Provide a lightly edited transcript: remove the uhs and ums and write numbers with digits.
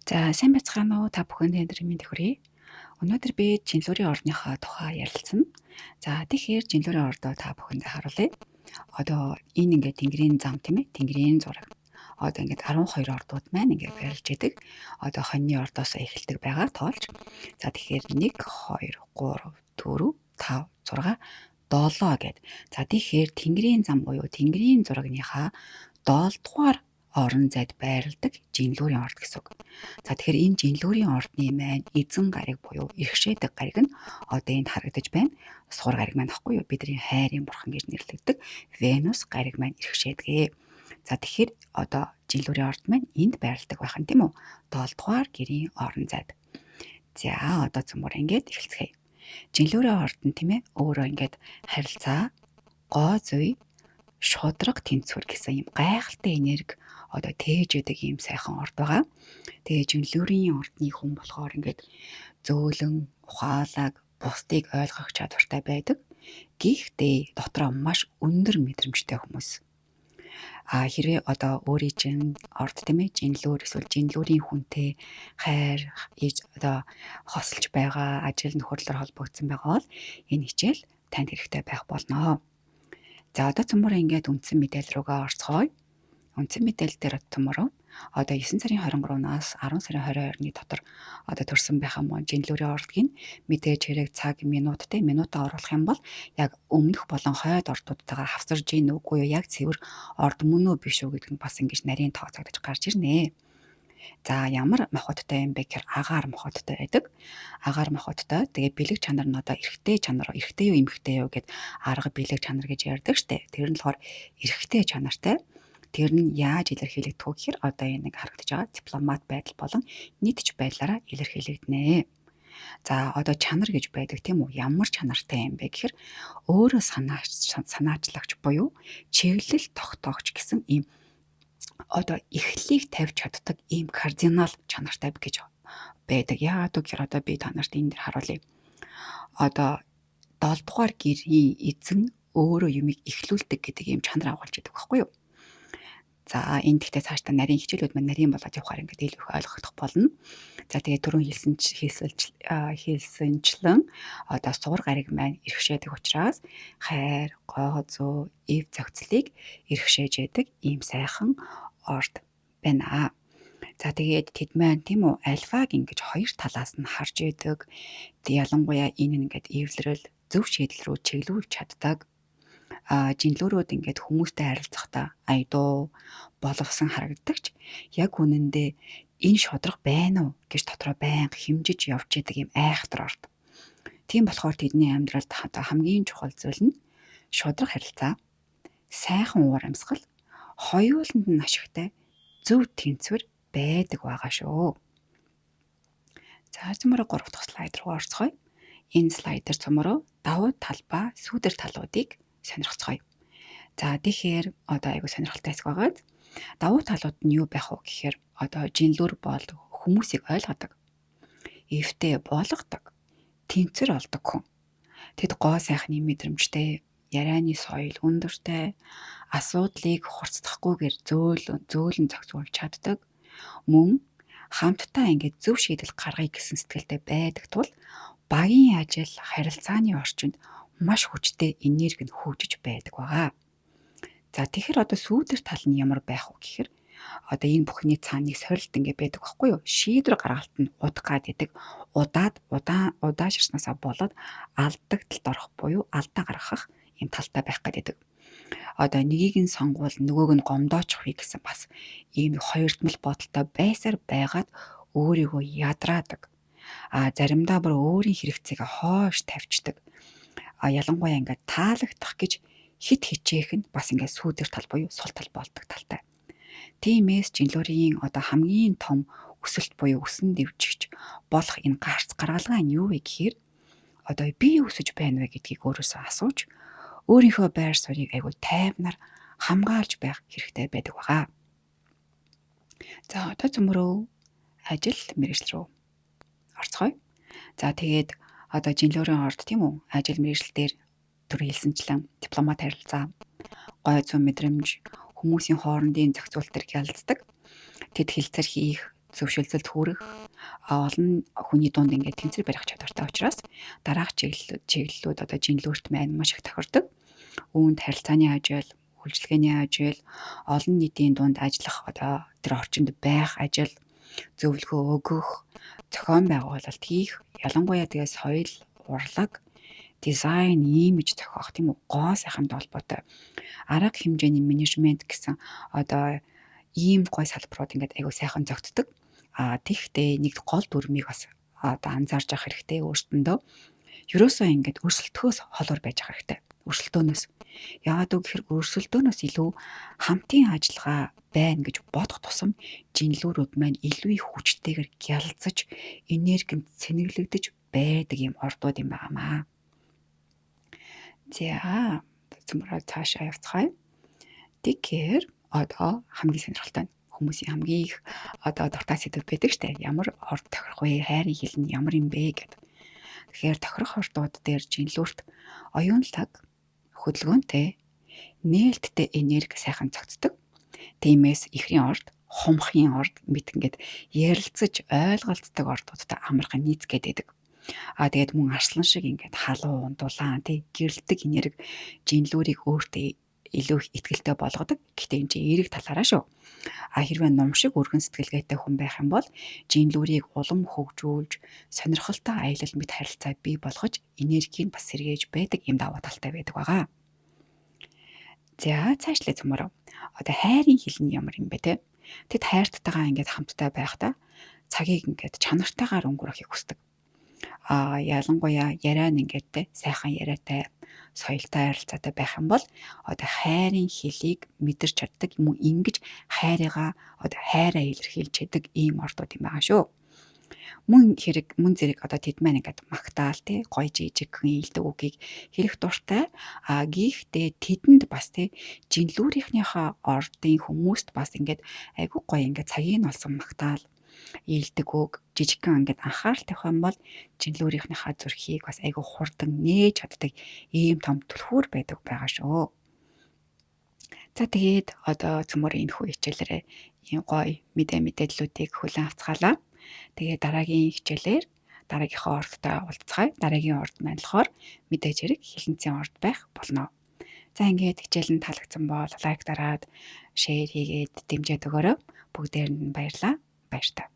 За сайн байцгаана уу та бүхэнд өнөөдөр мэнд хүргэе. Өнөөдөр би жинлүүрийн орныхоо тухай ярилцсан. За тэгэхээр жинлүүрийн ордоо та бүхэндээ харуулъя. Одоо энэ ингээд тэнгэрийн зам тийм ээ, тэнгэрийн зураг. Одоо ингээд 12 ордууд маань ингээд байрлаж идэг. Одоо хоньны ордоос эхэлдэг байгаа тоолж. За тэгэхээр 1 2 3 4 5 6 7 гэд. За тэгэхээр тэнгэрийн зам буюу тэнгэрийн зурагныхаа 7 дугаар орон зайд байрладаг жинлүүрийн орд гэсэн үг. За тэгэхээр энэ жинлүүрийн ордны маань эзэн гариг буюу иргэшээдэг гариг нь одоо энд харагдаж байна. Сугар гариг маань ахгүй юу? Бидний хайрын бурхан гэж нэрлэгддэг Венус гариг маань иргэшээдгээ. За тэгэхээр одоо жинлүүрийн орд маань энд байрладаг байх нь тийм үү? 7 дугаар гэрийн орон зайд. За одоо цөмөр ингээд эхэлцгээе. Жинлүүрийн орд нь тийм ээ өөрөө ингээд харилцаа, гоо зүй, шудраг тэнцвэр гэсэн юм гайхалтай энерги одоо тээж өгдөг юм сайхан орд байгаа. Тэгээ жинлүүрийн ордны хүн болохоор ингээд зөөлөн, ухаалаг, бусдыг ойлгох чадвартай байдаг. Гэхдээ дотроо маш өндөр мэдрэмжтэй хүмүүс. Хэрвээ одоо өөрийн чинь орд тийм ээ жинлүүр эсвэл жинлүүрийн хүнтэй хайр одоо хосолж байгаа, ажил нөхөрлөөр холбогдсон байгаа бол энэ хичээл танд хэрэгтэй байх болно. За одоо цөмөр ингээд үндсэн мэдээлэл рүүгээ орцгоё. Үндсэн мэдээлэл дээр цөмөр одоо 9 сарын 23-наас 10 сарын 22-ны дотор одоо төрсэн байх юм жинлүүрийн ордгийн мэдээж хэрэг цаг минутаа оруулах юм бол яг өмнөх болон хойд ордуудтайгаар хавсарж ийн үгүй юу, яг цэвэр орд мөн үү биш үү гэдэг нь бас ингэж нарийн тооцогдож гарч ирнэ. За ямар мохоттой юм бэ гэхээр агаар мохоттой байдаг. Агаар мохоттой. Тэгээ бэлэг чанар нь одоо эрэгтэй чанар, эрэгтэй юу эмэгтэй юу гэд арга бэлэг чанар гэж ярьдаг штэ. Тэр нь болохоор эрэгтэй чанартай. Тэр нь яаж илэрхийлэгдэх вэ гэхээр одоо энэ нэг харагдаж байгаа дипломат байдал болон нийтж байдлаараа илэрхийлэгдэнэ. За одоо чанар гэж байдаг тийм үү? Ямар чанартай юм бэ гэхээр өөрөө санаачлагч буюу чиглэл тогтоогч гэсэн ийм одоо эхлэлийг тавьж чаддаг ийм кардинал чанартай гэж байдаг. Яагаад гэхээр одоо би та нарт энэ дээр харуулъя. Одоо 7 дугаар гэрийн эзэн өөрөө юмыг эхлүүлдэг гэдэг ийм чанар агуулж идэг байхгүй юу? За энэ гэхдээ цаашдаа нарийн хичээлүүд маань нарийн болоод явахаар ингээд илүү их ойлгогдох болно. За тэгээ түрүүн хэлсэнчлэн одоо сугар гариг маань иргэшээдэг учраас хайр, гоо зөө, эв зохицлыг иргэшээж яадаг ийм сайхан орд байна. За тэгээд тэд маань тийм үү альфаг ингэж хоёр талаас нь харж яадаг. Ялангуяа энэ нь ингээд эвлэрэл зөв шийдэл рүү чиглүүлж чаддаг. Жинлүүрүүд ингээд хүмүүстэй харилцахдаа айдуу боловсон харагддагч яг үнэндээ энэ шудраг байна уу гэж дотроо байнга хэмжиж явж идэг юм айхтар орд. Тийм болохоор тэдний амьдралд хамгийн чухал зүйл нь шудраг харилцаа, сайхан уур амьсгал, хоёуланд нь ашигтай зөв тэнцвэр байдаг байгаа шүү. За цөмөрө 3 дахь слайд руу орцгоё. Энэ слайдер цөмөрө давуу талбай, сүүдэр талуудыг сонирхцгоё. За тэгэхээр одоо айгу сонирхолтой хэсэг байгаа. Давуу талууд нь юу байх вэ гэхээр одоо жинлүүр бол хүмүүсийг ойлгодог, эвтэй болгодог, тэнцвэр олдог хүн. Тэд гоо сайхны мэдрэмжтэй, ярианы соёл өндөртэй, асуудлыг хурцдахгүйгээр зөөлөн зохицуулж чаддаг, мөн хамтдаа ингээд зөв шийдэл гаргая гэсэн сэтгэлтэй байдаг тул багийн ажил, харилцааны орчинд маш хүчтэй энерги нь хөгжиж байдаг байгаа. За тэгэхээр одоо сүүдэр тал нь ямар байх вэ гэхээр одоо энэ бүхний цааныг сорилт ингээ байдаг байхгүй юу? Шийдвэр гаргалт нь удаад идэг. Удааширснаасаа болоод алдагталд орох буюу алдаа гаргах юм талтай байх гэдэг. Одоо нэгийг нь сонгуул нөгөөг нь гомдоочих вэ гэсэн бас ийм хоёрдмал бодолтой байсаар байгаад өөрийгөө ядраадаг. Заримдаа бүр өөрийн хэрэгцээг хоош тавьчдаг. Ялангуяа ингээд таалагдах гэж хит хичээх нь бас ингээд сүүдэр тал буюу сул тал болдог талтай. Тиймээс жинлүүрийн одоо хамгийн том өсөлт буюу өсөн дэвжигч болох энэ гарц гаргалгаа нь юу вэ гэхээр одоо би өсөж байна вэ гэдгийг өөрөөсөө асууж өөрийнхөө байр суурийг айгүй тайвнаар хамгаалж байх хэрэгтэй байдаг байгаа. За одоо цөмөрөө ажил мэргэжил рүү орцгоё. За тэгээд одоо жинлүүрийн орд тийм үү ажил мэргэжил дээр түр хэлсэнчлэн дипломат харилцаа, гой зүйн мэдрэмж, хүмүүсийн хоорондын зохицуулт төр хялцдаг. Тэд хилцэр хийх, зөвшөлдөлд хүрэх олон хүний дунд ингээд тэнцвэр барих чадвартай учраас дараах чиглэлүүд одоо жинлүүрт маань маш их тохирдог. Үүнд харилцааны ажил, үйлчилгээний ажил, олон нийтийн дунд ажиллах одоо тэр орчинд байх ажил, зөвлөгөө өгөх, зохион байгуулалт хийх, ялангуяа тэгээ соёл, урлаг, дизайн, имиж зохиох тийм үү гоо сайханд холбоотой арга хэмжээний менежмент гэсэн одоо ийм гой салбарууд ингээд айгүй сайхан зогтдог. Тэгтээ нэг гол дүрмийг бас одоо анзаарч авах хэрэгтэй өөртөндөө. Ерөөсөө ингээд өрсөлдөхөөс холоор байж авах хэрэгтэй. Өрсөлдөөнөөс. Яагаад үг гэхээр өрсөлдөөнөөс илүү хамтын ажиллагаа байна гэж бодох тусам жинлүүрүүд маань илүү их хүчтэйгээр гялалзаж, энергинд цэнэглэгдэж байдаг юм ордууд юм байнамаа. За цөмрөө цаашаа явцгаая. Тэгэхээр одоо хамгийн сонирхолтой нь хүмүүсийн хамгийн их одоо дуртай сэдв байдаг штэ. Ямар орд тохирох вэ? Хайрын хэл нь ямар юм бэ гэдэг. Тэгэхээр тохирох ордууд дээр жинлүүрт оюунлаг, хөдөлгөөнтэй, нээлттэй энерги сайхан цогцдог. Тиймээс ихрийн орд, хумхын орд мэт ингээд ярилцаж ойлголцдог ордуудтай амархан нийцгээд байдаг. Тэгээд мөн арслан шиг ингээд халуун, дулаан, гэрэлдэг энерги жинлүүрийг өөртөө илүү их итгэлтэй болгодог. Гэхдээ энэ чинь эерэг талаараа шүү. Хэрвээ ном шиг өргөн сэтгэлгээтэй хүн байх юм бол жинлүүрийг улам хөгжүүлж, сонирхолтой аялал мэт харилцаа бий болгож, энергийг бас сэргээж байдаг юм даваа талтай байдаг байгаа. За цаашлаа цөмөрөө. Одоо хайрын хэл нь ямар юм бэ те? Тэд хайрттайгаа ингээд хамтдаа байхдаа цагийг ингээд чанартайгаар өнгөрөхийг хүсдэг. Ялангуяа яриа нь ингээд те сайхан яриатай, соёлтой харилцаатай байх юм бол одоо хайрын хэлийг мэдэрч чаддаг юм уу ингэж хайраа илэрхийлж чаддаг ийм ордууд юм байгаа шүү. Мөн зэрэг одоо тэд маань ингээд магтаал те гоё жижигхэн илдэг үгийг хэлэх дуртай. Гэхдээ тэдэнд бас те жинлүүрийнхнийхээ ордын хүмүүст бас ингээд айгүй гоё ингээд цагийг олсон магтаал илдэг үг жижигхэн ингээд анхаарал тавих юм бол жинлүүрийнхнийхээ зүрхийг бас айгүй хурдан нээж чаддаг ийм том түлхүүр байдаг байгаа шүү. За тэгээд одоо цөмөр энэ хүү хичээлээрээ ийм гоё мэдээллүүдийг хүлээн авцгаалаа. Тэгээд дараагийн хичээлээр дараагийнхаа ордтой уулзцгаая. Дараагийн орд маань болохоор мэдээж хэрэг хилэнцэн орд байх болно. За ингээд хичээл нь таалагдсан бол лайк дараад, шеэр хийгээд дэмжиж өгөөрэй. Бүгдээр нь баярлалаа. Баяр таа.